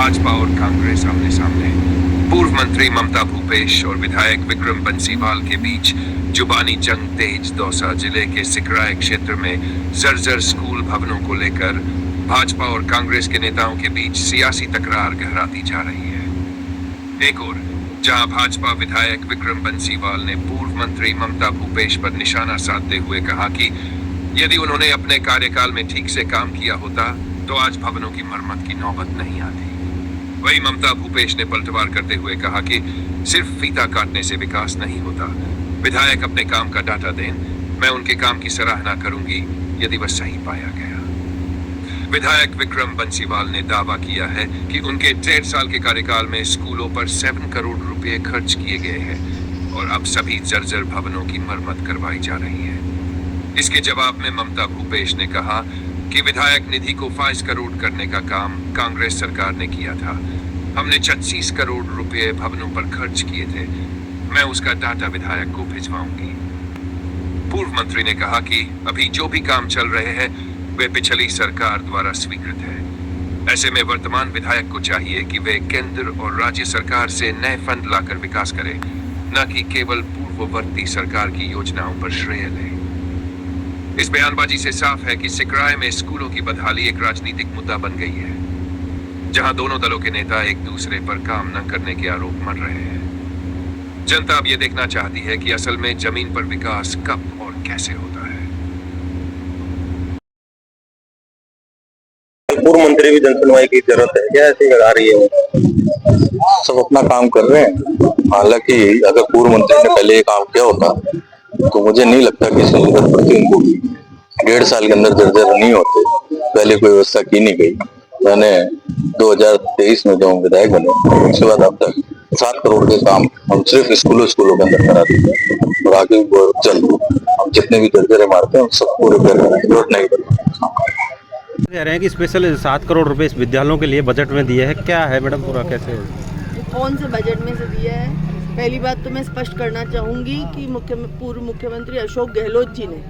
भाजपा और कांग्रेस आमने सामने। पूर्व मंत्री ममता भूपेश और विधायक विक्रम बंसीवाल के बीच जुबानी जंग तेज। दौसा जिले के सिकराय क्षेत्र में जर्जर स्कूल भवनों को लेकर भाजपा और कांग्रेस के नेताओं के बीच सियासी तकरार गहराती जा रही है। एक ओर जहां भाजपा विधायक विक्रम बंसीवाल ने पूर्व मंत्री ममता भूपेश पर निशाना साधते हुए कहा कि यदि उन्होंने अपने कार्यकाल में ठीक से काम किया होता तो आज भवनों की मरम्मत की नौबत नहीं आती। वहीं ममता भूपेश ने पलटवार करते हुए कहा कि सिर्फ फीता काटने से विकास नहीं होता। विधायक अपने काम का डाटा दें, मैं उनके काम की सराहना करूंगी यदि वह सही पाया गया। विधायक विक्रम बंसीवाल ने दावा किया है कि उनके 1.5 साल के कार्यकाल में स्कूलों पर 7 करोड़ रुपए खर्च किए गए हैं और अब सभी जर्जर भवनों की मरम्मत करवाई जा रही है। इसके जवाब में ममता भूपेश ने कहा कि विधायक निधि को 5 करोड़ करने का काम कांग्रेस सरकार ने किया था। हमने 36 करोड़ रुपए भवनों पर खर्च किए थे। मैं उसका डाटा विधायक को भिजवाऊंगी। पूर्व मंत्री ने कहा कि अभी जो भी काम चल रहे हैं वे पिछली सरकार द्वारा स्वीकृत है। ऐसे में वर्तमान विधायक को चाहिए कि वे केंद्र और राज्य सरकार से नए फंड लाकर विकास करें, न कि केवल पूर्ववर्ती सरकार की योजनाओं पर श्रेय लें। इस बयानबाजी से साफ है कि सिकराय में स्कूलों की बदहाली एक राजनीतिक मुद्दा बन गई है, जहां दोनों दलों के नेता एक दूसरे पर काम न करने के आरोप मढ़ रहे हैं। जनता अब यह देखना चाहती है कि असल में जमीन पर विकास कब और कैसे होता है। पूर्व मंत्री भी जनसुनवाई की जरूरत है क्या? ऐसी आ रही है, सब अपना काम कर रहे हैं। हालांकि अगर पूर्व मंत्री ने पहले ये काम किया होता तो मुझे नहीं लगता कि इसकी जरूरत पड़ती उनको। 1.5 साल के अंदर जर्जर नहीं होते, पहले कोई व्यवस्था की नहीं गई। मैंने 2023 में जब विधायक बने उसके बाद अब तक 7 करोड़ के काम हम सिर्फ स्कूलों के अंदर करा देते हैं और आगे चल हम जितने भी जर्जर मारते हैं सबको रिपेयर करने की जरूरत नहीं पड़ती। कह रहे हैं कि स्पेशल 7 करोड़ रुपए इस विद्यालयों के लिए बजट में दिए हैं। क्या है मैडम पूरा कैसे? कौन से बजट में से दिया है? पहली बात तो मैं स्पष्ट करना चाहूँगी कि पूर्व मुख्यमंत्री अशोक गहलोत जी ने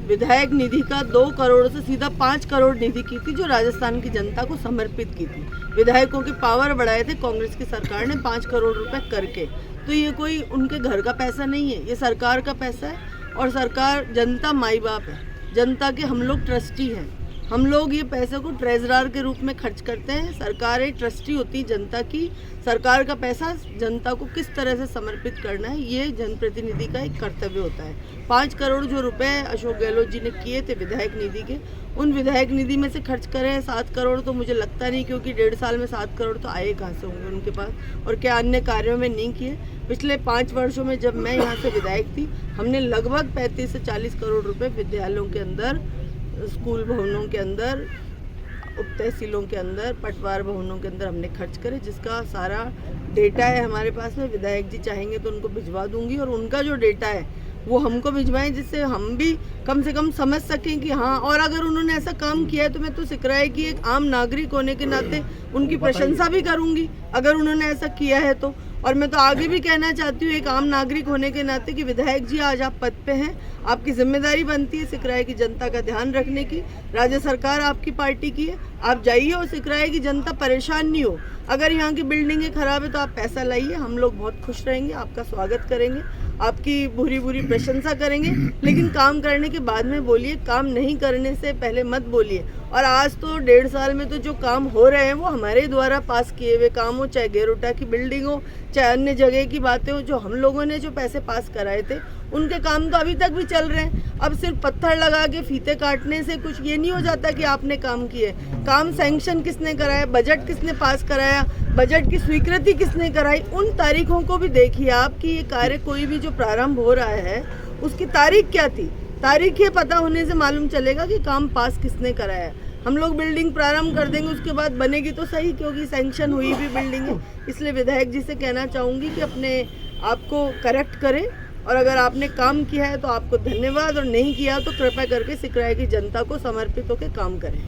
विधायक निधि का 2 करोड़ से सीधा 5 करोड़ निधि की थी, जो राजस्थान की जनता को समर्पित की थी। विधायकों की पावर बढ़ाए थे कांग्रेस की सरकार ने 5 करोड़ रुपए करके। तो ये कोई उनके घर का पैसा नहीं है, ये सरकार का पैसा है। और सरकार, जनता माई बाप है, जनता के हम लोग ट्रस्टी हैं। हम लोग ये पैसे को ट्रेजरर के रूप में खर्च करते हैं। सरकार एक ट्रस्टी होती है जनता की। सरकार का पैसा जनता को किस तरह से समर्पित करना है, ये जनप्रतिनिधि का एक कर्तव्य होता है। 5 करोड़ जो रुपए अशोक गहलोत जी ने किए थे विधायक निधि के, उन विधायक निधि में से खर्च करें 7 करोड़ तो मुझे लगता नहीं, क्योंकि 1.5 साल में 7 करोड़ तो आए कहाँ से होंगे उनके पास, और क्या अन्य कार्यों में नहीं किए। पिछले 5 वर्षों में जब मैं यहाँ से विधायक थी, हमने लगभग 35 से 40 करोड़ रुपये विद्यालयों के अंदर, स्कूल भवनों के अंदर, उप तहसीलों के अंदर, पटवार भवनों के अंदर हमने खर्च करे, जिसका सारा डेटा है हमारे पास में। विधायक जी चाहेंगे तो उनको भिजवा दूंगी, और उनका जो डेटा है वो हमको भिजवाएं, जिससे हम भी कम से कम समझ सकें कि हाँ। और अगर उन्होंने ऐसा काम किया है तो मैं तो सिकराय की एक आम नागरिक होने के नाते उनकी प्रशंसा भी करूंगी अगर उन्होंने ऐसा किया है तो। और मैं तो आगे भी कहना चाहती हूँ एक आम नागरिक होने के नाते कि विधायक जी आज आप पद पे हैं, आपकी जिम्मेदारी बनती है सिकराय की जनता का ध्यान रखने की। राज्य सरकार आपकी पार्टी की है, आप जाइए और सिकराय की जनता परेशान नहीं हो। अगर यहाँ की बिल्डिंगें खराब है तो आप पैसा लाइए, हम लोग बहुत खुश रहेंगे, आपका स्वागत करेंगे, आपकी बुरी बुरी प्रशंसा करेंगे, लेकिन काम करने के बाद में बोलिए, काम नहीं करने से पहले मत बोलिए। और आज तो 1.5 साल में तो जो काम हो रहे हैं वो हमारे द्वारा पास किए हुए काम हो, चाहे गेरोटा की बिल्डिंग हो, चाहे अन्य जगह की बातें हो, जो हम लोगों ने जो पैसे पास कराए थे उनके काम तो अभी तक भी चल रहे हैं। अब सिर्फ पत्थर लगा के फीते काटने से कुछ ये नहीं हो जाता कि आपने काम किए। काम सैंक्शन किसने कराया, बजट किसने पास कराया, बजट की स्वीकृति किसने कराई, उन तारीखों को भी देखिए आप कि ये कार्य कोई भी जो प्रारंभ हो रहा है उसकी तारीख क्या थी। तारीख ये पता होने से मालूम चलेगा कि काम पास किसने कराया है। हम लोग बिल्डिंग प्रारंभ कर देंगे, उसके बाद बनेगी तो सही, क्योंकि सैंक्शन हुई भी बिल्डिंग है। इसलिए विधायक जी से कहना चाहूँगी कि अपने आप को करेक्ट करें, और अगर आपने काम किया है तो आपको धन्यवाद, और नहीं किया तो कृपया करके सिकराय की जनता को समर्पित होकर काम करें।